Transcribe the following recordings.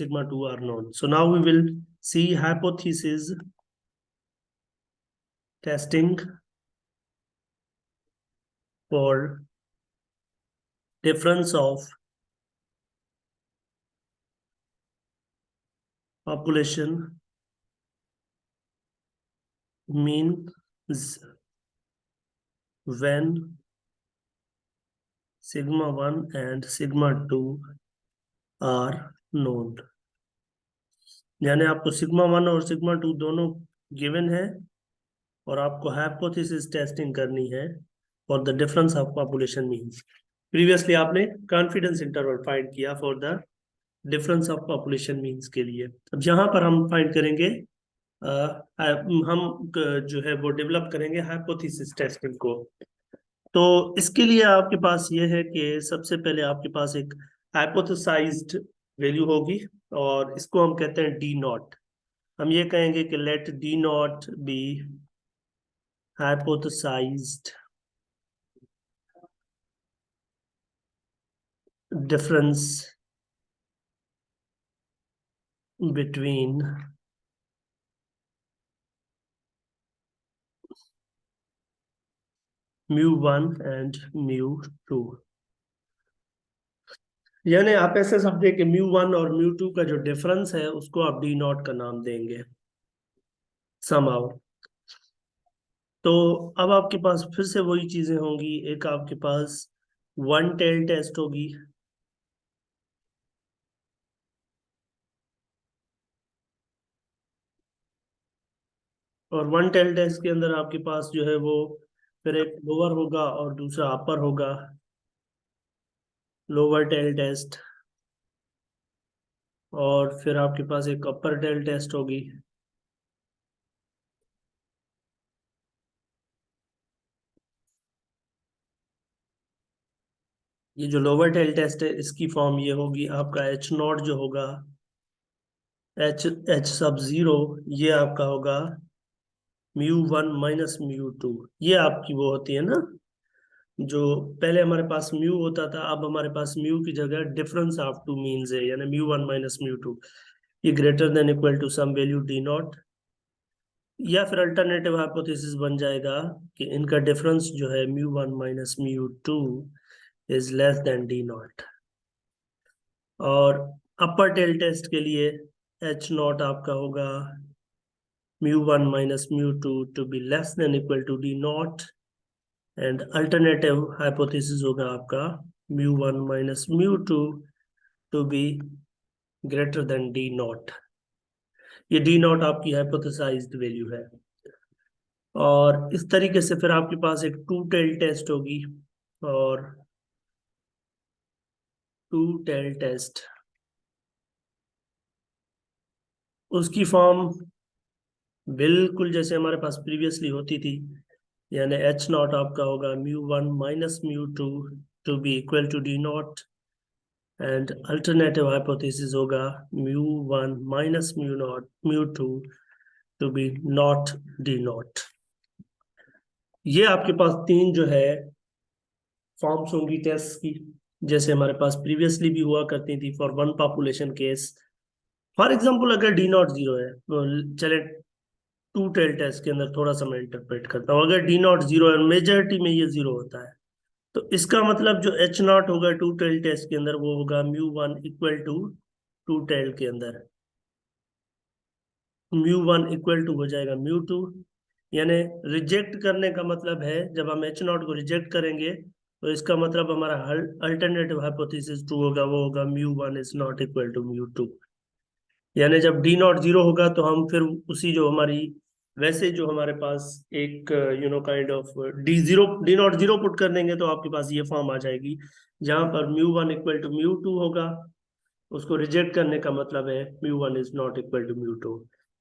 sigma 2 are known. So now we will see hypothesis testing for difference of population means when sigma 1 and sigma 2 are known. यानी आपको sigma 1 और sigma 2 दोनों given है और आपको hypothesis testing करनी है for the difference of population means. Previously आपने कॉन्फिडेंस इंटरवल फाइंड किया for the difference of population means के लिए. अब यहाँ पर हम फाइंड करेंगे हम जो है वो डेवलप करेंगे हाइपोथेसिस टेस्टिंग को. तो इसके लिए आपके पास ये है कि सबसे पहले आपके पास एक हाइपोथेसाइज्ड वैल्यू होगी और इसको हम कहते हैं डी नॉट. हम ये कहेंगे कि let D not be hypothesized difference between mu1 and mu2. यानी आप ऐसे समझे कि mu1 और mu2 का जो डिफरेंस है उसको आप डी नॉट का नाम देंगे somehow. तो अब आपके पास फिर से वही चीजें होंगी. एक आपके पास वन टेल टेस्ट होगी, और वन टेल टेस्ट के अंदर आपके पास जो है वो फिर एक लोअर होगा और दूसरा अपर होगा, लोअर टेल टेस्ट, और फिर आपके पास एक अपर टेल टेस्ट होगी. ये जो लोअर टेल टेस्ट है इसकी फॉर्म ये होगी आपका एच नॉट जो होगा एच सब जीरो, ये आपका होगा mu1 माइनस mu2. ये आपकी वो होती है ना, जो पहले हमारे पास म्यू होता था अब हमारे पास म्यू की जगह डिफरेंस ऑफ टू मीन्स है, यानी mu1 माइनस mu2. ये greater than equal to some value D not, या फिर अल्टरनेटिव हाइपोथेसिस बन जाएगा कि इनका डिफरेंस जो है mu1 minus mu2 is less than D naught. और अपर टेल टेस्ट के लिए एच नॉट आपका होगा mu1 minus mu2 to be less than equal to D not, and alternative hypothesis होगा आपका mu1 minus mu2 to be greater than D not. ये D not आपकी hypothesised value है. और इस तरीके से फिर आपके पास एक टू टेल टेस्ट होगी, और टू टेल टेस्ट उसकी फॉर्म बिल्कुल जैसे हमारे पास प्रीवियसली होती थी, यानी एच नॉट आपका होगा mu1 minus mu2 to be equal to D not, and alternative hypothesis होगा mu1 minus mu2 to be not D not. ये आपके पास तीन जो है फॉर्म्स होंगी टेस्ट की, जैसे हमारे पास प्रीवियसली भी हुआ करती थी for one population case. For example अगर डी नॉट जीरो है तो चले टू टेल टेस्ट के अंदर थोड़ा सा मैं इंटरप्रेट करता हूँ. अगर डी नॉट जीरो है, मेजॉरिटी में ये जीरो होता है, तो इसका मतलब जो एच नॉट होगा टू टेल टेस्ट के अंदर वो होगा mu1 equal to to tell के अंदर mu1 इक्वल टू हो जाएगा mu2. यानी रिजेक्ट करने का मतलब है जब हम एच नॉट को रिजेक्ट करेंगे तो इसका मतलब हमारा अल्टरनेटिव हाइपोथेसिस ट्रू होगा, वो होगा mu1 is not equal to mu2. यानी जब डी नॉट जीरो होगा तो हम फिर उसी जो हमारी वैसे जो हमारे पास एक kind of D naught zero put कर देंगे तो आपके पास ये फॉर्म आ जाएगी जहां पर mu1 इक्वल टू mu2 होगा. उसको रिजेक्ट करने का मतलब है mu1 is not equal to mu2,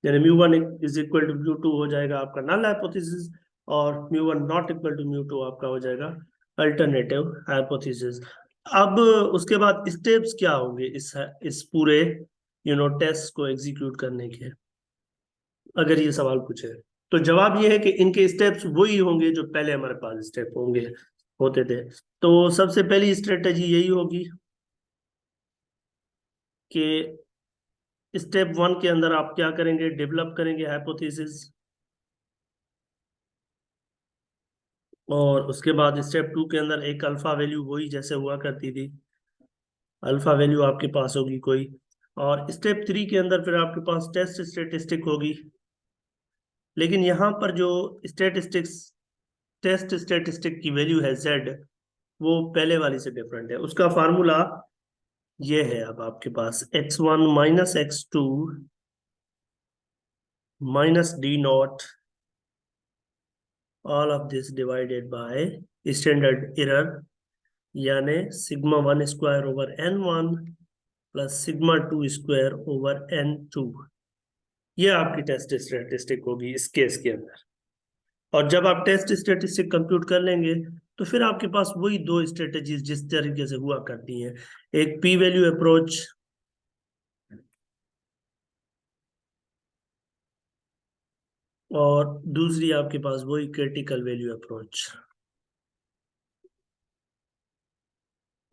यानी mu1 is equal to mu2 हो जाएगा आपका नल हाइपोथेसिस, और mu1 not equal to mu2 आपका हो जाएगा अल्टरनेटिव हाइपोथेसिस. अब उसके बाद स्टेप्स क्या होंगे इस पूरे टेस्ट को एग्जीक्यूट करने के, अगर ये सवाल पूछे तो जवाब ये है कि इनके स्टेप्स वही होंगे जो पहले हमारे पास स्टेप होते थे. तो सबसे पहली स्ट्रेटेजी यही होगी कि स्टेप 1 के अंदर आप क्या करेंगे, डेवलप करेंगे हाइपोथेसिस, और उसके बाद स्टेप 2 के अंदर एक अल्फा वैल्यू वही जैसे हुआ करती थी, अल्फा वैल्यू आपके पास होगी कोई, और स्टेप 3 के अंदर फिर आपके पास टेस्ट स्टेटिस्टिक होगी। लेकिन यहाँ पर जो स्टेटिस्टिक्स टेस्ट स्टेटिस्टिक की वैल्यू है z, वो पहले वाली से डिफरेंट है। उसका फार्मूला ये है, अब आपके पास x1 minus x2 minus d0 all of this divided by standard error, यानी sigma 1 square over n1 plus sigma 2 square over n2। ये आपकी टेस्ट स्टैटिस्टिक होगी इस केस के अंदर। और जब आप टेस्ट स्टैटिस्टिक कंप्यूट कर लेंगे तो फिर आपके पास वही दो स्ट्रेटेजीज जिस तरीके से हुआ करती हैं, एक पी वैल्यू अप्रोच और दूसरी आपके पास वही क्रिटिकल वैल्यू अप्रोच,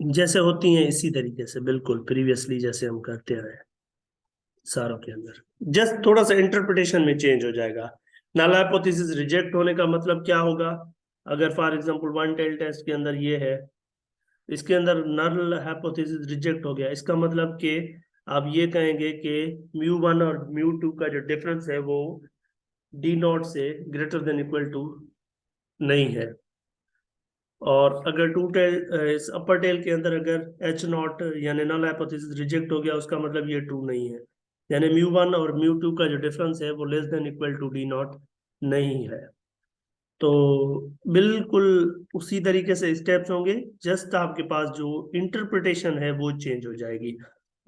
जैसे होती हैं इसी तरीके से बिल्कुल प्रीवियसली जैसे हम करते रहे सारों के अंदर। जस्ट थोड़ा सा इंटरप्रिटेशन में चेंज हो जाएगा। नल हाइपोथेसिस रिजेक्ट होने का मतलब क्या होगा, अगर for example one tail test के अंदर ये है, इसके अंदर नल हाइपोथेसिस रिजेक्ट हो गया, इसका मतलब कि आप ये कहेंगे कि μ1 और μ2 का जो डिफरेंस है वो d0 से ग्रेटर देन इक्वल टू नहीं है। और अगर टू टेल इस अपर टेल के अंदर अगर h0 यानी नल हाइपोथेसिस रिजेक्ट हो गया, उसका मतलब ये ट्रू नहीं है, यानी μ1 और μ2 का जो डिफरेंस है वो less than equal to d0 नहीं है। तो बिल्कुल उसी तरीके से स्टेप्स होंगे, जस्ट आपके पास जो इंटरप्रिटेशन है वो चेंज हो जाएगी।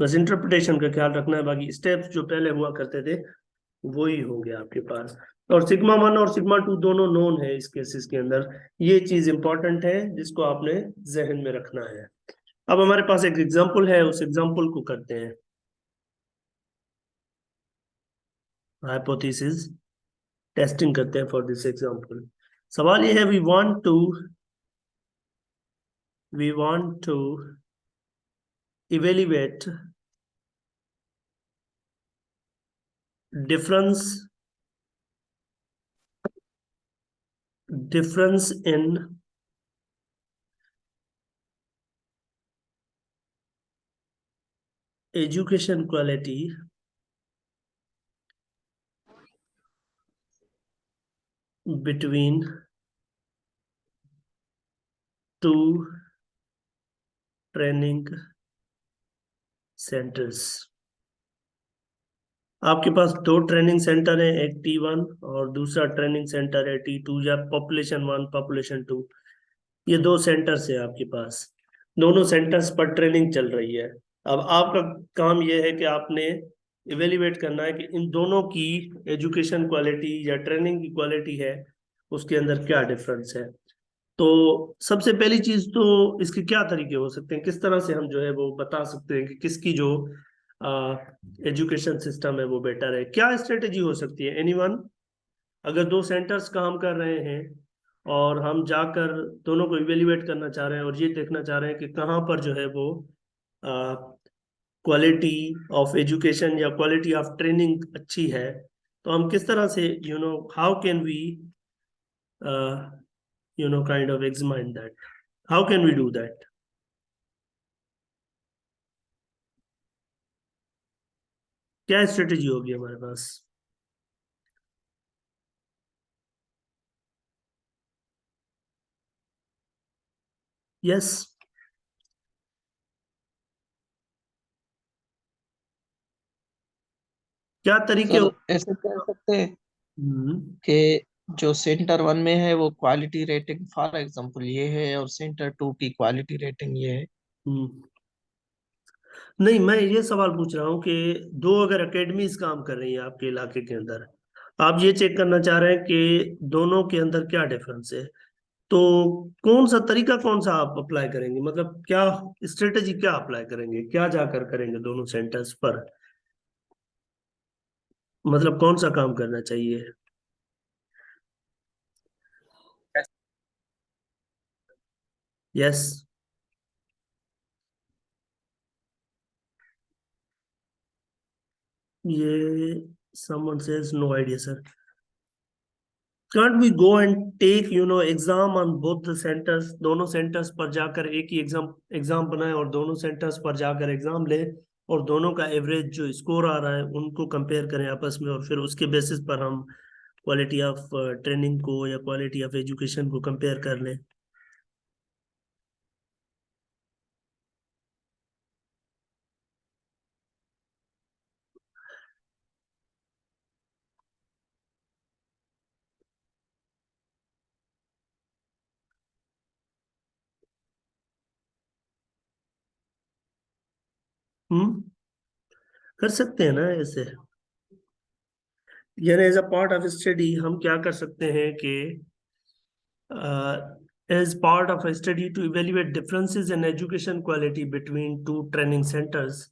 बस इंटरप्रिटेशन का ख्याल रखना है, बाकी स्टेप्स जो पहले हुआ करते थे वही होंगे आपके पास। और सिग्मा 1 और सिग्मा 2 दोनों नोन है इस केसेस के अंदर, ये चीज इंपॉर्टेंट है जिसको आपने जहन में रखना है। अब हमारे पास एक एग्जांपल है, उस एग्जांपल को करते हैं, हाइपोथेसिस टेस्टिंग करते हैं फॉर दिस एग्जांपल। सवाल ये है, we want to evaluate difference in education quality between two training centers। आपके पास दो ट्रेनिंग सेंटर है, एक T1 और दूसरा ट्रेनिंग सेंटर है T2, या पॉपुलेशन 1 पॉपुलेशन 2, ये दो सेंटर्स है आपके पास, दोनों सेंटर्स पर ट्रेनिंग चल रही है। अब आपका काम यह है कि आपने इवेल्युएट करना है कि इन दोनों की एजुकेशन क्वालिटी या ट्रेनिंग की क्वालिटी है उसके अंदर क्या डिफरेंस है। तो सबसे पहली चीज तो इसके क्या तरीके हो सकते हैं, किस तरह से हम जो है वो बता सकते हैं कि किसकी जो एजुकेशन सिस्टम है वो बेटर है, क्या स्ट्रेटेजी हो सकती है एनीवन। अगर दो सेंटर्स काम कर रहे हैं और हम जाकर दोनों को इवेल्युएट करना चाह रहे हैं और ये देखना चाह रहे हैं कि कहाँ पर जो है वो क्वालिटी ऑफ एजुकेशन या क्वालिटी ऑफ ट्रेनिंग अच्छी है, तो हम किस तरह से how can we kind of examine that, how can we do that, क्या स्ट्रेटेजी होगी हमारे पास। यस, क्या तरीके सर ऐसे कह सकते हैं हम्म कि जो सेंटर वन में है वो क्वालिटी रेटिंग फॉर एग्जांपल ये है और सेंटर टू की क्वालिटी रेटिंग ये है। हम्म। नहीं, मैं ये सवाल पूछ रहा हूँ कि दो अगर एकेडमीज काम कर रही हैं आपके इलाके के अंदर, आप ये चेक करना चाह रहे हैं कि दोनों के अंदर क्या डिफरेंस है, तो कौन सा तरीका कौन सा आप अप्लाई करेंगे, मतलब क्या स्ट्रेटेजी क्या अप्लाई करेंगे, क्या जाकर करेंगे दोनों सेंटर्स पर, मतलब कौन सा काम करना चाहिए। यस। ये someone says no idea sir. Can't we go and take exam on both the centers? दोनों सेंटर्स पर जाकर एक ही एग्जाम बनाए और दोनों सेंटर्स पर जाकर एग्जाम ले, और दोनों का एवरेज जो स्कोर आ रहा है उनको कंपेयर करें आपस में, और फिर उसके बेसिस पर हम क्वालिटी ऑफ ट्रेनिंग को या क्वालिटी ऑफ एजुकेशन को कंपेयर कर लें। हम्म, कर सकते हैं ना ऐसे। यानी as a part of study हम क्या कर सकते हैं कि as part of study to evaluate differences in education quality between two training centres,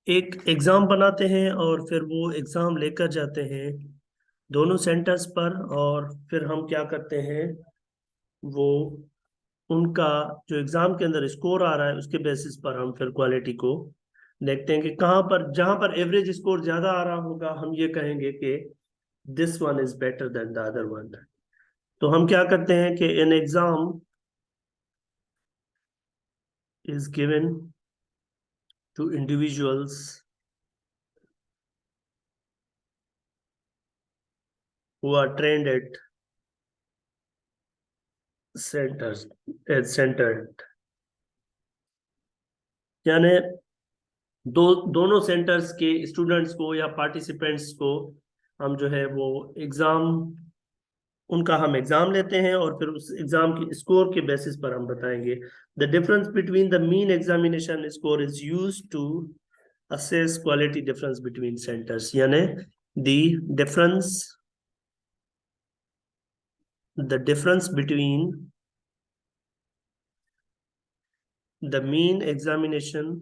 एक एग्जाम बनाते हैं और फिर वो एग्जाम लेकर जाते हैं दोनों सेंटर्स पर, और फिर हम क्या करते हैं, वो उनका जो एग्जाम के अंदर स्कोर आ रहा है उसके बेसिस पर हम फिर क्वालिटी को देखते हैं कि कहाँ पर, जहां पर एवरेज स्कोर ज्यादा आ रहा होगा हम ये कहेंगे कि this one is better than the other one. तो हम क्या करते हैं कि an exam is given to individuals who are trained at centers at center, यानी दोनों सेंटर्स के स्टूडेंट्स को या पार्टिसिपेंट्स को हम जो है वो एग्जाम, उनका हम एग्जाम लेते हैं और फिर उस एग्जाम की स्कोर के बेसिस पर हम बताएंगे। The difference between the mean examination score is used to assess quality difference between centers, यानी difference the difference between the mean examination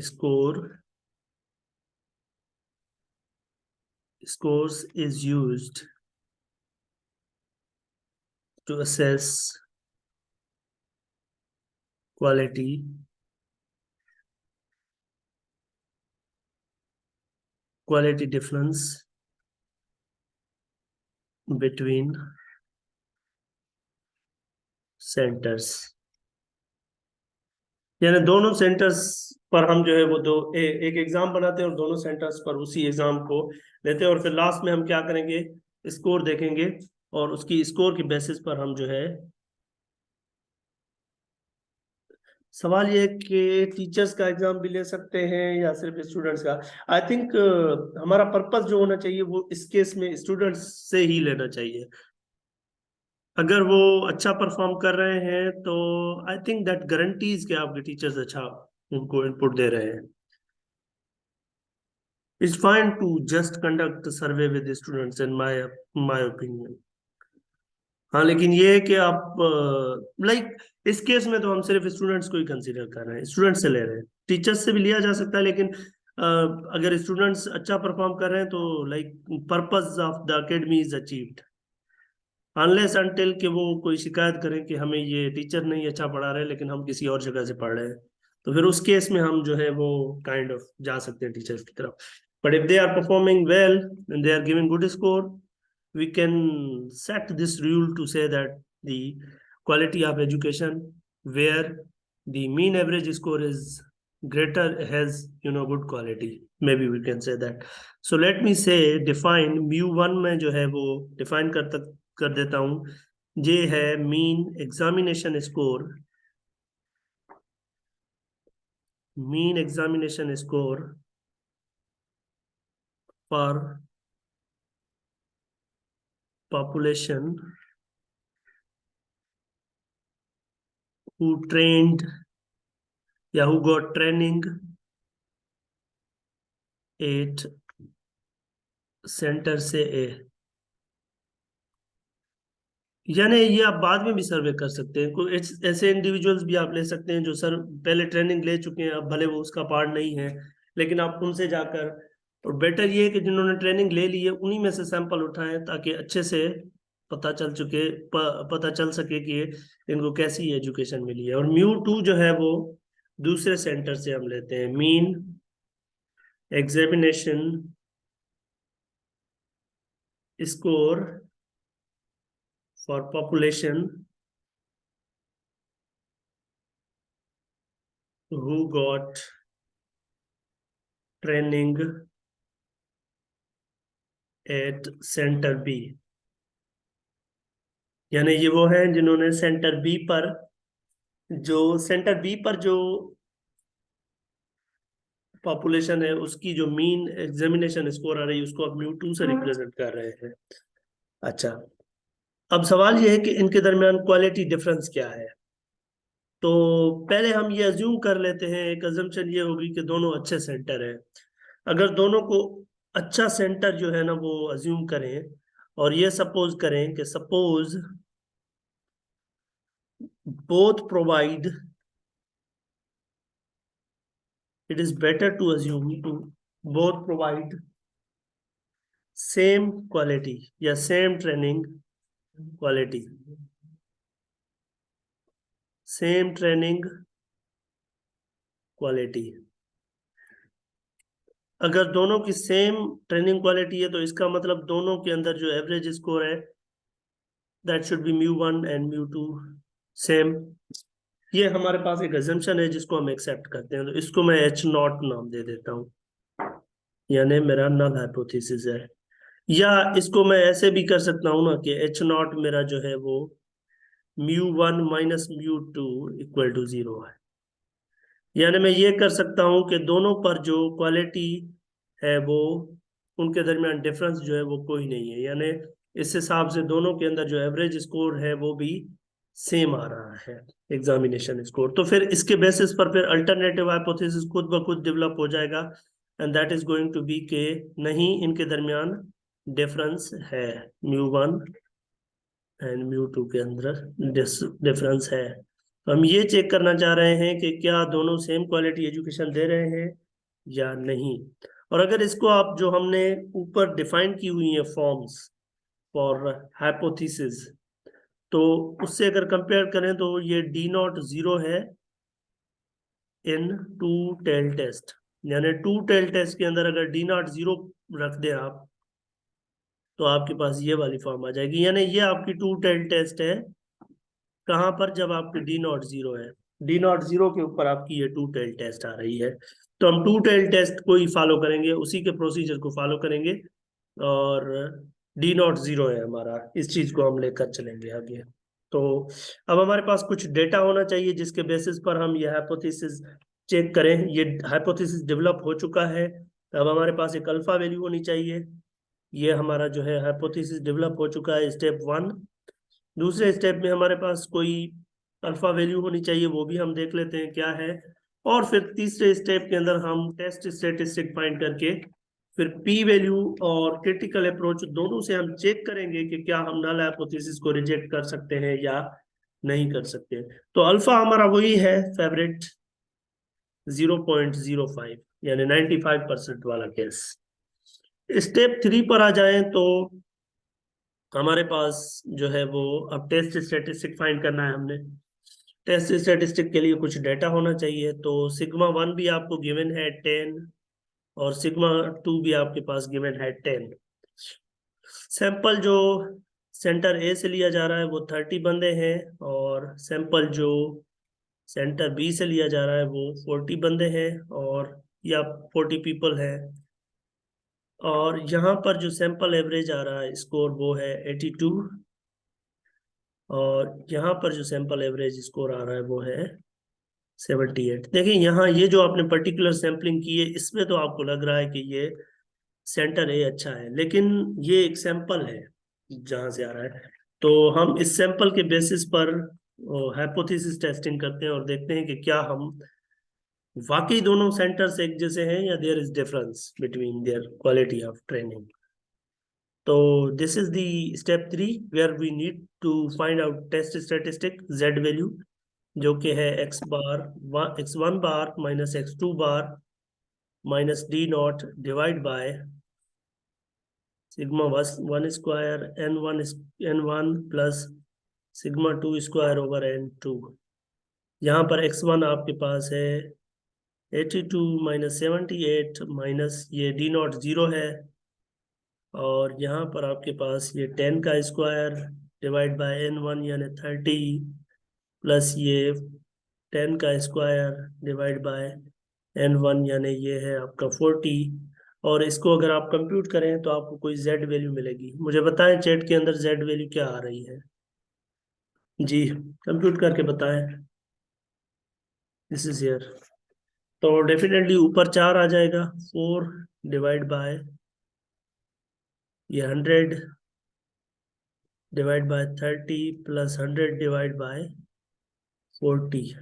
scores is used to assess quality difference between centers, यानी दोनों centres पर हम जो है वो एक एग्जाम बनाते हैं और दोनों सेंटर्स पर उसी एग्जाम को लेते हैं, और फिर लास्ट में हम क्या करेंगे, स्कोर देखेंगे और उसकी स्कोर के बेसिस पर हम जो है, सवाल ये है कि टीचर्स का एग्जाम भी ले सकते हैं या सिर्फ स्टूडेंट्स का। आई थिंक हमारा पर्पस जो होना चाहिए वो इस केस में स्टूडेंट्स से ही लेना चाहिए। अगर वो अच्छा परफॉर्म कर रहे हैं तो आई थिंक दैट गारंटीज के आपके टीचर्स अच्छा उनको इनपुट दे रहे हैं। It's fine to just conduct survey with students in my opinion. हाँ, लेकिन ये है कि आप लाइक इस केस में तो हम सिर्फ स्टूडेंट्स को ही कंसीडर कर रहे हैं, स्टूडेंट्स से ले रहे हैं, टीचर्स से भी लिया जा सकता है, लेकिन अगर स्टूडेंट्स अच्छा परफॉर्म कर रहे हैं तो like purpose of the academy is achieved, unless until कि वो कोई शिकायत करें कि हमें ये टीचर नहीं अच्छा पढ़ा रहे लेकिन हम किसी और जगह से पढ़ रहे हैं, तो फिर उस केस में हम जो है वो काइंड ऑफ जा सकते हैं टीचर्स की तरफ। But if they are performing well and they are giving good score, we can set this rule to say that the quality of education where the mean average score is greater has good quality, maybe we can say that. So let me say define mu1 में जो है वो define कर देता हूँ। ये है mean examination score for population who trained या who got training at center से A, यानी ये आप बाद में भी सर्वे कर सकते हैं, कोई ऐसे इंडिविजुअल्स भी आप ले सकते हैं जो सर पहले ट्रेनिंग ले चुके हैं, अब भले वो उसका पार्ट नहीं है, लेकिन आप उनसे जाकर, और बेटर ये है कि जिन्होंने ट्रेनिंग ले ली है उन्हीं में से सैंपल उठाएं ताकि अच्छे से पता चल सके कि इनको कैसी एजुकेशन मिली है। और म्यू टू जो है वो दूसरे सेंटर से हम लेते हैं, mean examination score for population who got training at centre B. यानी ये वो हैं जिन्होंने सेंटर बी पर जो पॉपुलेशन है उसकी जो मीन एग्जामिनेशन स्कोर आ रही है उसको अब म्यू टू से रिप्रेजेंट कर रहे हैं। अच्छा, अब सवाल ये है कि इनके दरमियान क्वालिटी डिफरेंस क्या है। तो पहले हम ये अज्यूम कर लेते हैं, एक अजम्पशन ये होगी कि दोनों अच्छे सेंटर हैं। अगर दोनों को अच्छा सेंटर जो है ना वो अज्यूम करें और ये सपोज करें कि suppose both provide, it is better to assume to both provide same quality या same training quality, same training quality। अगर दोनों की सेम ट्रेनिंग क्वालिटी है तो इसका मतलब दोनों के अंदर जो एवरेज स्कोर है that should be mu one and mu to same. ये हमारे पास एक अजम्पशन है जिसको हम एक्सेप्ट करते हैं, तो इसको मैं एच नॉट नाम दे देता हूँ, यानी मेरा नल हाइपोथेसिस है। या इसको मैं ऐसे भी कर सकता हूँ ना कि एच नॉट मेरा जो है वो mu one minus mu two equal to zero है। यानी मैं ये कर सकता हूँ कि दोनों पर जो क्वालिटी है वो उनके दरमियान डिफरेंस जो है वो कोई नहीं है, यानी इस हिसाब से दोनों के अंदर जो एवरेज स्कोर है वो भी सेम आ रहा है एग्जामिनेशन स्कोर। तो फिर इसके बेसिस पर फिर अल्टरनेटिव हाइपोथेसिस खुद ब खुद डेवलप हो जाएगा and that is going to be के नहीं, इनके दरमियान डिफरेंस है, mu one and mu two के अंदर डिफरेंस है। तो हम ये चेक करना चाह रहे हैं कि क्या दोनों सेम क्वालिटी एजुकेशन दे रहे हैं या नहीं। और अगर इसको आप जो हमने ऊपर डिफाइन की हुई है फॉर्म्स फॉर हाइपोथेसिस, तो उससे अगर कंपेयर करें तो ये डी नॉट जीरो है इन टू टेल टेस्ट। यानी टू टेल टेस्ट के अंदर अगर डी नॉट जीरो रख दे आप तो आपके पास ये वाली फॉर्म आ जाएगी। यानी ये आपकी टू टेल टेस्ट है कहाँ पर, जब आपकी डी नॉट जीरो है, डी नॉट जीरो के ऊपर आपकी ये टू टेल टेस्ट आ रही है। तो हम टू टेल टेस्ट को ही फॉलो करेंगे, उसी के प्रोसीजर को फॉलो करेंगे और डी नॉट जीरो है हमारा, इस चीज को हम लेकर चलेंगे आगे। तो अब हमारे पास कुछ डेटा होना चाहिए जिसके बेसिस पर हम ये हाइपोथेसिस चेक करें। ये हाइपोथेसिस डेवलप हो चुका है, अब हमारे पास एक अल्फा वैल्यू होनी चाहिए। ये हमारा जो है हाइपोथेसिस डेवलप हो चुका है, स्टेप वन। दूसरे स्टेप में हमारे पास कोई अल्फा वैल्यू होनी चाहिए, वो भी हम देख लेते हैं क्या है। और फिर तीसरे स्टेप के अंदर हम टेस्ट स्टेटिस्टिक फाइंड करके फिर पी वैल्यू और क्रिटिकल अप्रोच दोनों से हम चेक करेंगे कि क्या हम नल हाइपोथेसिस को रिजेक्ट कर सकते हैं या नहीं कर सकते। तो अल्फा हमारा वही है फेवरेट 0.05, यानी 95% वाला केस। स्टेप थ्री पर आ जाए तो हमारे पास जो है वो अब टेस्ट स्टेटिस्टिक फाइंड करना है हमने। टेस्ट स्टेटिस्टिक के लिए कुछ डेटा होना चाहिए, तो सिग्मा वन भी आपको गिवन है 10 और सिग्मा टू भी आपके पास गिवन है 10। सैंपल जो सेंटर ए से लिया जा रहा है वो 30 बंदे हैं और सैंपल जो सेंटर बी से लिया जा रहा है वो 40 बंदे हैं और या 40 पीपल है। और यहाँ पर जो सैंपल एवरेज आ रहा है स्कोर वो है 82 और यहाँ पर जो सैंपल एवरेज स्कोर आ रहा है वो है 78। देखिए यहाँ ये जो आपने पर्टिकुलर सैम्पलिंग की है इसमें तो आपको लग रहा है कि ये सेंटर ए अच्छा है, लेकिन ये एक सैंपल है जहां से आ रहा है। तो हम इस सैंपल के बेसिस पर हाइपोथेसिस टेस्टिंग करते हैं और देखते हैं कि क्या हम वाकई दोनों सेंटर्स एक जैसे हैं या there is difference between their quality of training. तो this is the step three where we need to find out test statistic Z value, जो कि है X one bar minus X two bar minus D naught divide by sigma one square n1 plus sigma two square over n2। यहाँ पर x1 आपके पास है 82 minus 78 minus ये d naught 0 है, और यहाँ पर आपके पास ये 10 का स्क्वायर डिवाइड बाय n1 यानी 30 प्लस ये 10 का स्क्वायर डिवाइड बाय n1 यानी ये है आपका 40। और इसको अगर आप कंप्यूट करें तो आपको कोई z वैल्यू मिलेगी। मुझे बताएं चैट के अंदर z वैल्यू क्या आ रही है जी, कंप्यूट करके बताएं। This is here. तो डेफिनेटली ऊपर 4 आ जाएगा, 4 डिवाइड बाय ये 100 divide by 30 plus 100 divide by 40।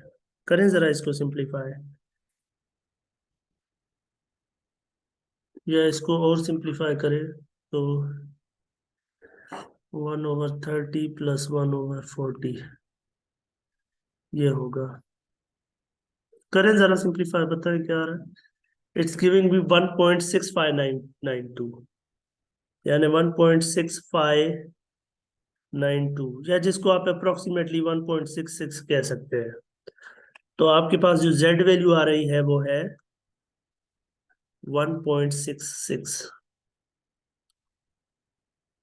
करें जरा इसको सिंप्लीफाई, या इसको और सिंप्लीफाई करें तो 1/30 प्लस 1/40 ये होगा। करें जरा सिंप्लीफाई, बताएं क्या आ रहा है। इट्स गिविंग भी 1.6592 यानी 1.6592, या जिसको आप अप्रोक्सीमेटली 1.66 कह सकते हैं। तो आपके पास जो z वैल्यू आ रही है वो है 1.66।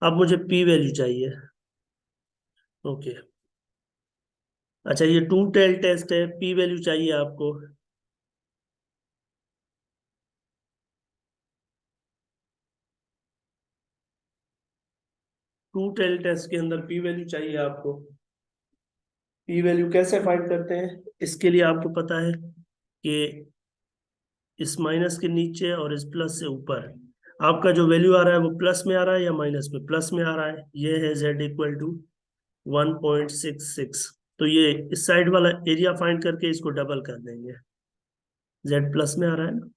अब मुझे p वैल्यू चाहिए। ओके, अच्छा ये टू टेल टेस्ट है, p वैल्यू चाहिए आपको। टू टेल टेस्ट के अंदर p वैल्यू चाहिए आपको। p वैल्यू कैसे फाइंड करते हैं, इसके लिए आपको पता है कि इस माइनस के नीचे और इस प्लस से ऊपर आपका जो वैल्यू आ रहा है वो प्लस में आ रहा है या माइनस में, प्लस में आ रहा है। ये है z इक्वल टू 1.66। तो ये इस साइड वाला एरिया फाइंड करके इसको डबल कर देंगे। z प्लस में आ रहा है ना,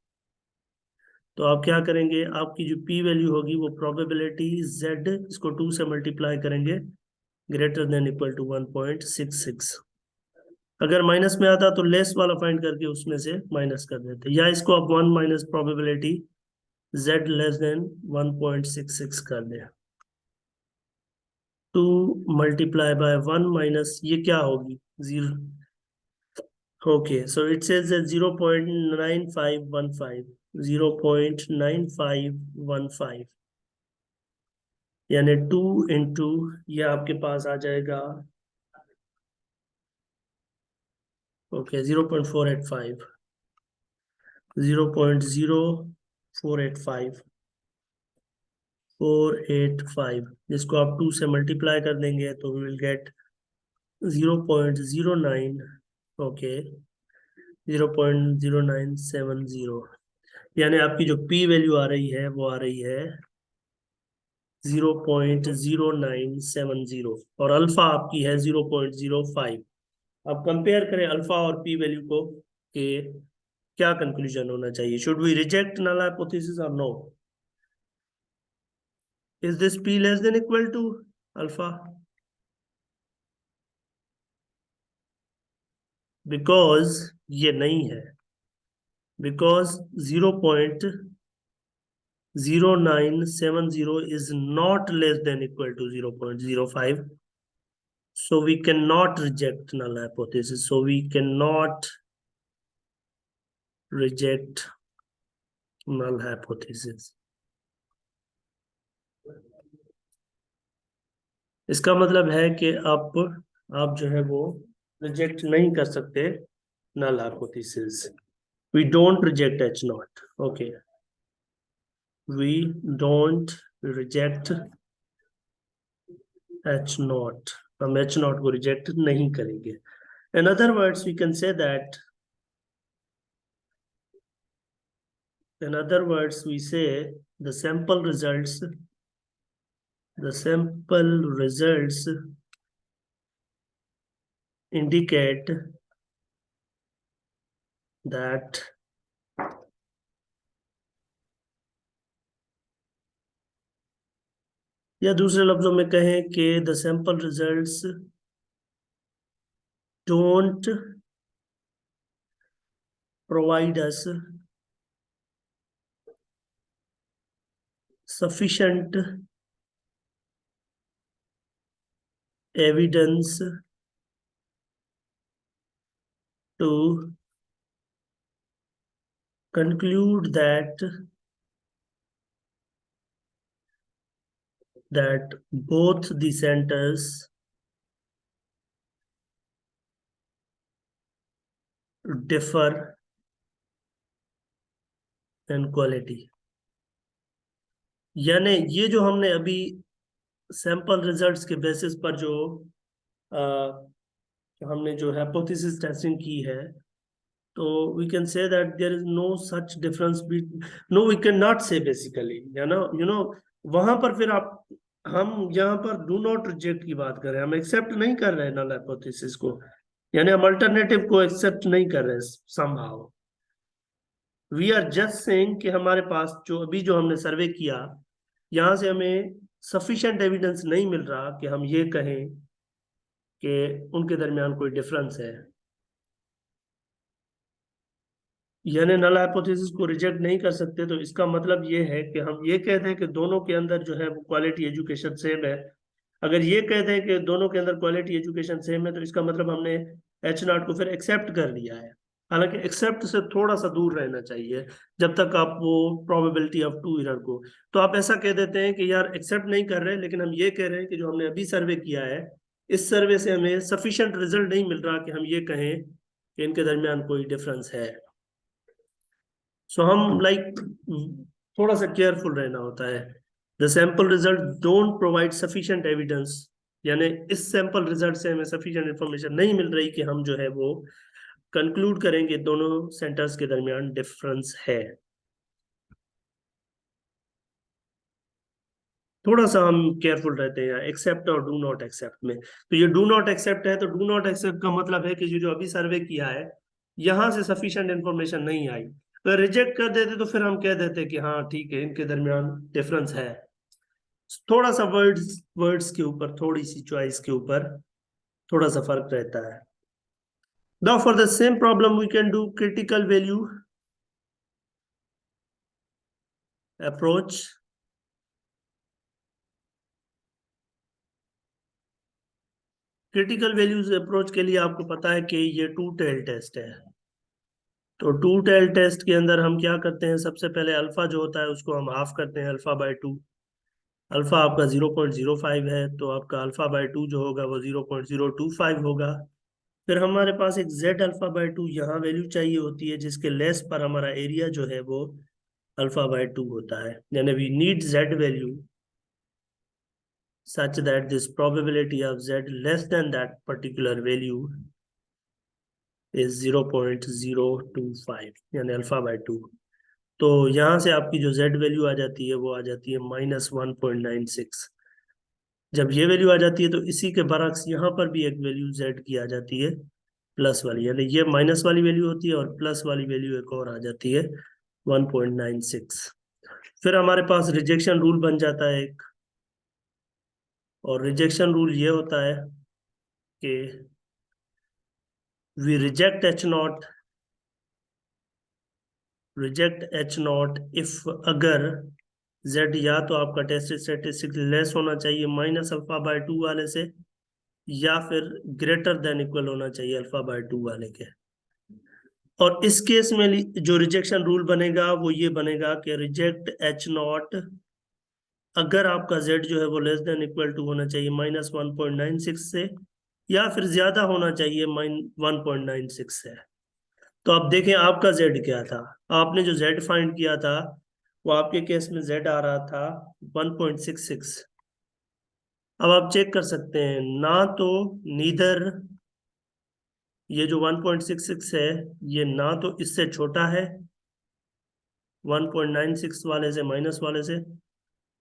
तो आप क्या करेंगे, आपकी जो p वैल्यू होगी वो प्रोबेबिलिटी z इसको 2 से मल्टीप्लाई करेंगे ग्रेटर देन इक्वल टू 1.66। अगर माइनस में आता तो लेस वाला फाइंड करके उसमें से माइनस कर देते, या इसको आप 1 minus probability z less than 1.66 कर दें। 2 मल्टीप्लाई बाय 1 माइनस ये क्या होगी, 0। ओके, सो इट सेज 0.9515, 0.9515 यानी 2 इंटू ये आपके पास आ जाएगा ओके 0.485, 0.0485 485, जिसको आप 2 से मल्टीप्लाई कर देंगे तो विल गेट 0.09। ओके 0.0970, यानी आपकी जो p वैल्यू आ रही है वो आ रही है 0.0970, और अल्फा आपकी है 0.05। अब कंपेयर करें अल्फा और p वैल्यू को कि क्या कंक्लूजन होना चाहिए। Should we reject null hypothesis or no? Is this p less than equal to alpha? Because ये नहीं है, because 0.0970 is not less than equal to 0.05. So we cannot reject null hypothesis. So we cannot reject null hypothesis. इसका मतलब है कि आप जो है वो रिजेक्ट नहीं कर सकते null hypothesis. We don't reject H naught. Okay. We don't reject H naught. हम H naught को रिजेक्ट नहीं करेंगे। In other words, we can say that in other words, we say the sample results indicate that या दूसरे लफ्जों में कहें कि the sample results don't provide us sufficient evidence to conclude that both the centers differ in quality। यानी ये जो हमने अभी सैंपल रिजल्ट्स के बेसिस पर जो हमने जो हाइपोथेसिस टेस्टिंग की है, तो we can say that there is no such difference B, no we can not say basically, you know वहां पर फिर आप, हम यहाँ पर डू नॉट रिजेक्ट की बात कर रहे हैं, हम एक्सेप्ट नहीं कर रहे हैं नल हाइपोथेसिस को, यानी हम अल्टरनेटिव को एक्सेप्ट नहीं कर रहे somehow. We are just saying कि हमारे पास जो अभी जो हमने सर्वे किया, यहाँ से हमें सफिशिएंट एविडेंस नहीं मिल रहा कि हम ये कहें कि उनके दरमियान कोई डिफरेंस है। यानी नल हाइपोथेसिस को रिजेक्ट नहीं कर सकते, तो इसका मतलब ये है कि हम ये कहते हैं कि दोनों के अंदर जो है वो क्वालिटी एजुकेशन सेम है। अगर ये कहते हैं कि दोनों के अंदर क्वालिटी एजुकेशन सेम है, तो इसका मतलब हमने एच नॉट को फिर एक्सेप्ट कर लिया है। हालांकि एक्सेप्ट से थोड़ा सा दूर रहना चाहिए जब तक आप वो प्रोबेबिलिटी ऑफ टू एरर को, तो आप ऐसा कह देते हैं कि यार एक्सेप्ट नहीं कर रहे, लेकिन हम ये कह रहे हैं कि जो हमने अभी सर्वे किया है, इस सर्वे से हमें सफिशिएंट रिजल्ट नहीं मिल रहा कि हम ये कहें कि इनके दरमियान कोई डिफरेंस है। सो हम थोड़ा सा केयरफुल रहना होता है। The sample result don't provide sufficient evidence, यानी इस सैंपल रिजल्ट से हमें सफिशिएंट इंफॉर्मेशन नहीं मिल रही कि हम जो है वो कंक्लूड करेंगे दोनों सेंटर्स के दरमियान डिफरेंस है। थोड़ा सा हम केयरफुल रहते हैं एक्सेप्ट और डू नॉट एक्सेप्ट में। तो ये डू नॉट एक्सेप्ट है, तो डू नॉट एक्सेप्ट का मतलब है कि जो अभी सर्वे किया है, यहां से सफिशिएंट इंफॉर्मेशन नहीं आई। अगर रिजेक्ट कर देते तो फिर हम कह देते कि हाँ ठीक है, इनके दरमियान डिफरेंस है। थोड़ा सा वर्ड्स वर्ड्स के ऊपर, थोड़ी सी चॉइस के ऊपर थोड़ा सा फर्क रहता है। Now for the same problem we can do critical value approach. Critical values approach के लिए आपको पता है कि ये टू टेल टेस्ट है। तो टू टेल टेस्ट के अंदर हम क्या करते हैं, सबसे पहले अल्फा जो होता है उसको हम हाफ करते हैं, अल्फा बाय टू। अल्फा आपका 0.05 है, तो आपका अल्फा बाय टू जो होगा वो 0.025 होगा। फिर हमारे पास एक जेड अल्फा बाय टू यहाँ वैल्यू चाहिए होती है, जिसके लेस पर हमारा एरिया जो है वो अल्फा बाय टू होता है। यानी we need Z value such that this probability of z less than that particular value is 0.025, यानी अल्फा बाय टू। तो यहाँ से आपकी जो z वैल्यू आ जाती है वो आ जाती है -1.96। जब ये वैल्यू आ जाती है तो इसी के बरक्स यहाँ पर भी एक वैल्यू z की आ जाती है प्लस वाली, यानी ये माइनस वाली वैल्यू होती है और प्लस वाली वैल्यू एक और आ जाती है 1.96। फिर हमारे पास रिजेक्शन रूल बन जाता है एक, और रिजेक्शन रूल ये होता है कि we reject H not if अगर z या तो आपका टेस्ट स्टेटिस्टिक लेस होना चाहिए माइनस अल्फा बाय टू वाले से, या फिर ग्रेटर देन इक्वल होना चाहिए अल्फा बाय टू वाले के। और इस केस में जो रिजेक्शन रूल बनेगा वो ये बनेगा कि रिजेक्ट एच नॉट अगर आपका z जो है वो लेस देन इक्वल टू होना चाहिए -1.96 से, या फिर ज्यादा होना चाहिए 1.96 से। तो आप देखें आपका z क्या था, आपने जो z फाइंड किया था वो आपके केस में z आ रहा था 1.66। अब आप चेक कर सकते हैं ना, तो नीदर ये जो 1.66 है ये ना तो इससे छोटा है 1.96 वाले से, माइनस वाले से,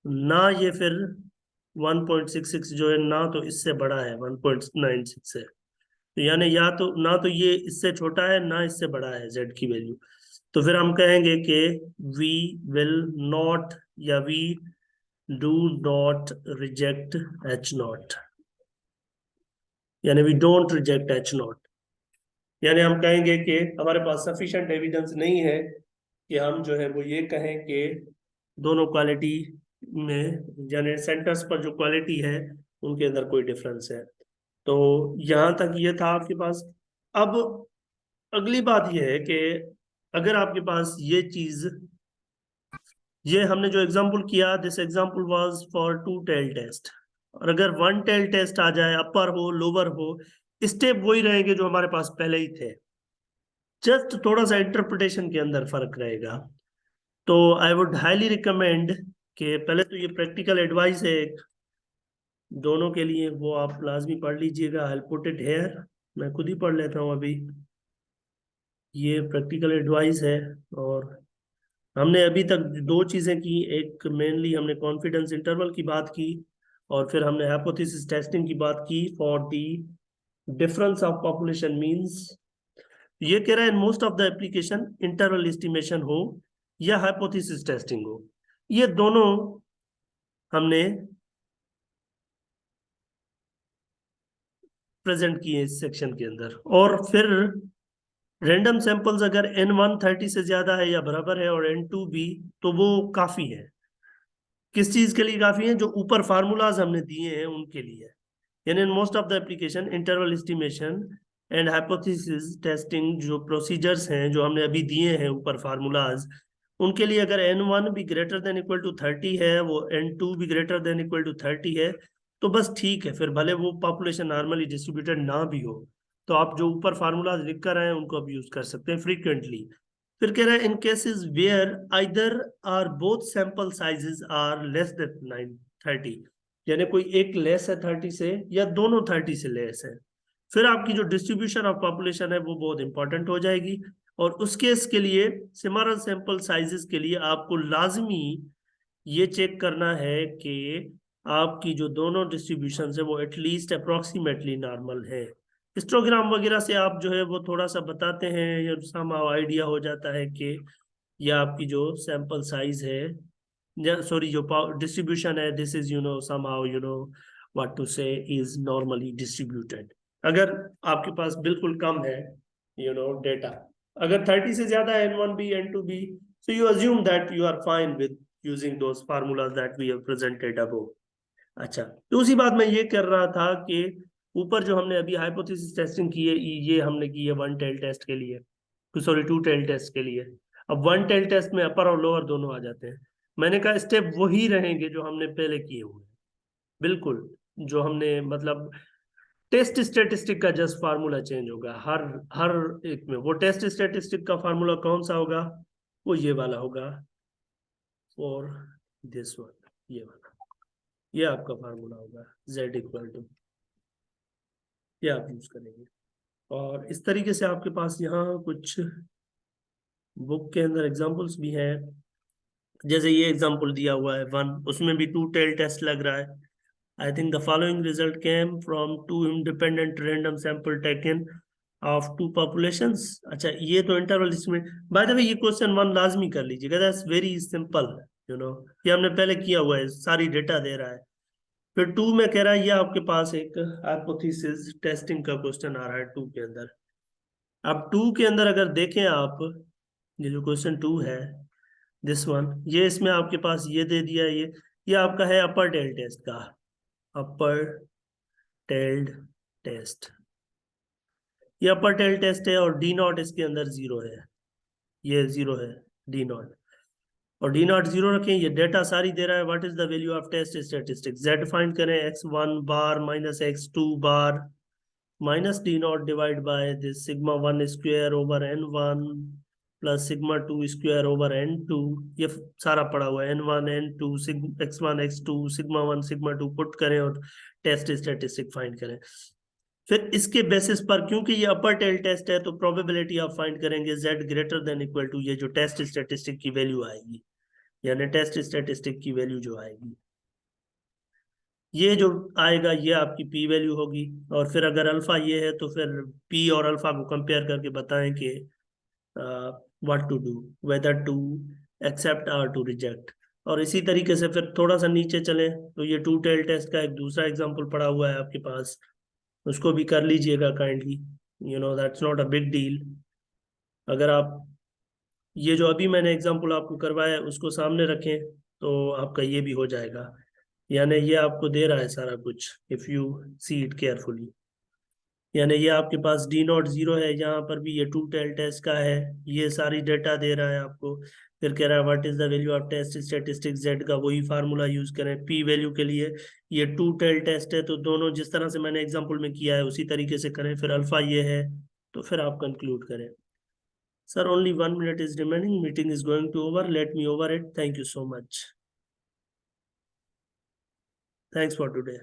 ना ये फिर 1.66 जो है ना तो इससे बड़ा है 1.96 से। तो यानी या तो ना तो ये इससे छोटा है ना इससे बड़ा है z की वैल्यू। तो फिर हम कहेंगे कि वी विल नॉट या we do not reject H naught, यानी we don't reject H naught. यानी हम कहेंगे कि हमारे पास सफिशिएंट एविडेंस नहीं है कि हम जो है वो ये कहें कि दोनों क्वालिटी में यानी सेंटर्स पर जो क्वालिटी है उनके अंदर कोई डिफरेंस है। तो यहाँ तक ये था आपके पास। अब अगली बात ये है कि अगर आपके पास ये चीज, ये हमने जो एग्जांपल किया, this example was for two tail test, और अगर वन टेल टेस्ट आ जाए, अपर हो लोअर हो, स्टेप वही रहेंगे जो हमारे पास पहले ही थे, जस्ट थोड़ा सा इंटरप्रिटेशन के अंदर फर्क रहेगा। तो आई वुड हाईली रिकमेंड कि पहले तो ये प्रैक्टिकल एडवाइस है एक, दोनों के लिए, वो आप लाजमी पढ़ लीजिएगा। आई पुट इट हेयर, मैं खुद ही पढ़ लेता हूँ अभी। ये प्रैक्टिकल एडवाइस है। और हमने अभी तक दो चीजें की, एक मेनली हमने कॉन्फिडेंस इंटरवल की बात की, और फिर हमने हाइपोथेसिस टेस्टिंग की बात की for the difference of population means. ये कह रहा है in most of the application interval estimation हो या हाइपोथेसिस टेस्टिंग हो, ये दोनों हमने प्रेजेंट किए इस सेक्शन के अंदर। और फिर रैंडम सैंपल्स अगर N1 30 से ज्यादा है या बराबर है और N2 भी, तो वो काफी है। किस चीज के लिए काफी है? जो ऊपर फार्मूलाज हमने दिए हैं उनके लिए। यानी in most of the application interval estimation and hypothesis testing जो प्रोसीजर्स हैं जो हमने अभी दिए हैं ऊपर फार्मूलाज, उनके लिए अगर N1 भी ग्रेटर देन इक्वल टू 30 है, वो N2 भी ग्रेटर देन इक्वल टू 30 है, तो बस ठीक है, फिर भले वो पॉपुलेशन नॉर्मली डिस्ट्रीब्यूटेड ना भी हो, तो आप जो ऊपर फार्मूलाज लिख कर आए हैं उनको आप यूज कर सकते हैं फ्रीक्वेंटली। फिर कह रहा है in cases where either are both sample sizes are less than 930, यानी कोई एक लेस है 30 से या दोनों 30 से लेस है, फिर आपकी जो डिस्ट्रीब्यूशन ऑफ पॉपुलेशन है वो बहुत इंपॉर्टेंट हो जाएगी। और उस केस के लिए सिमिलर सैंपल साइजेस के लिए आपको लाजमी ये चेक करना है कि आपकी जो दोनों डिस्ट्रीब्यूशन है वो एटलीस्ट अप्रोक्सीमेटली नॉर्मल है। हिस्टोग्राम वगैरह से आप जो है वो थोड़ा सा बताते हैं, या सम आइडिया हो जाता है कि यह आपकी जो सैंपल साइज है, सॉरी जो डिस्ट्रीब्यूशन है, this is somehow what to say is normally distributed. अगर आपके पास बिल्कुल कम है डेटा, अगर 30 से ज्यादा है N1 भी N2 भी, so you assume that you are fine with using those formulas that we have presented above। अच्छा, तो उसी बात मैं ये कर रहा था कि ऊपर जो हमने अभी हाइपोथेसिस टेस्टिंग की है, ये हमने की है वन टेल टेस्ट के लिए, सॉरी टू टेल टेस्ट के लिए। अब वन टेल टेस्ट में अपर और लोअर दोनों आ जाते हैं। मैंने कहा स्टेप वही रहेंगे जो हमने पहले किए हुए हैं, बिल्कुल। जो हमने मतलब टेस्ट स्टेटिस्टिक का जस्ट फार्मूला चेंज होगा हर हर एक में। वो टेस्ट स्टेटिस्टिक का फार्मूला कौन सा होगा? वो ये वाला होगा फॉर दिस वन, ये वाला, ये आपका फार्मूला होगा z इक्वल टू, ये आप यूज करेंगे। और इस तरीके से आपके पास यहाँ कुछ बुक के अंदर एग्जांपल्स भी हैं, जैसे ये एग्जांपल दिया हुआ है वन, उसमें भी टू टेल टेस्ट लग रहा है। I think the following result came from two independent random sample taken of two populations। अच्छा, ये तो इंटरवल इसमें, बाय द वे ये क्वेश्चन वन लाजमी कर लीजिएगा, that's very simple. You know ये हमने पहले किया हुआ है, सारी डेटा दे रहा है। फिर टू में कह रहा है, ये आपके पास एक हाइपोथेसिस टेस्टिंग का क्वेश्चन आ रहा है टू के अंदर। अब टू के अंदर अगर देखें आप, ये जो क्वेश्चन टू है, दिस वन, ये इसमें आपके पास ये दे दिया है, ये आपका है अपर टेल टेस्ट का, अपर टेल्ड टेस्ट। ये अपर टेल टेस्ट है और डी नॉट इसके अंदर जीरो है, ये जीरो है डी नॉट, और डी नॉट जीरो रखें। ये डेटा सारी दे रहा है, what is the value of test statistic, Z find करें, x1 bar minus x2 bar minus D naught divide by this sigma one square over n1 plus sigma two square over n2। ये सारा पड़ा हुआ है, n1 n2 x1 x2 sigma one sigma two put करें और test statistic find करें। फिर इसके बेसिस पर, क्योंकि ये अपर टेल टेस्ट है, तो प्रोबेबिलिटी आप फाइंड करेंगे z greater than equal to ये जो टेस्ट स्टेटिस्टिक की वैल्यू आएगी, यानी टेस्ट स्टेटिस्टिक की वैल्यू जो आएगी, ये जो आएगा ये आपकी पी वैल्यू होगी। और फिर अगर अल्फा ये है तो फिर पी और अल्फा को कंपेयर करके बताएं कि what to do, whether to accept और टू रिजेक्ट। और इसी तरीके से फिर थोड़ा सा नीचे चले तो ये टू टेल टेस्ट का एक दूसरा एग्जांपल पड़ा हुआ है आपके पास, उसको भी कर लीजिएगा kindly, that's not a big deal. अगर आप ये जो अभी मैंने एग्जांपल आपको करवाया है उसको सामने रखें, तो आपका ये भी हो जाएगा। यानी ये आपको दे रहा है सारा कुछ, if you see it carefully. यानी ये आपके पास डी नॉट जीरो है, यहाँ पर भी ये टू टेल टेस्ट का है, ये सारी डेटा दे रहा है आपको। फिर कह रहा है what is the value of test statistic Z का, वही फार्मूला यूज करें पी वैल्यू के लिए। ये टू टेल टेस्ट है, तो दोनों जिस तरह से मैंने एग्जांपल में किया है उसी तरीके से करें। फिर अल्फा ये है, तो फिर आप कंक्लूड करें। Sir only 1 minute is remaining, meeting is going to over, let me over it. Thank you so much, thanks for today.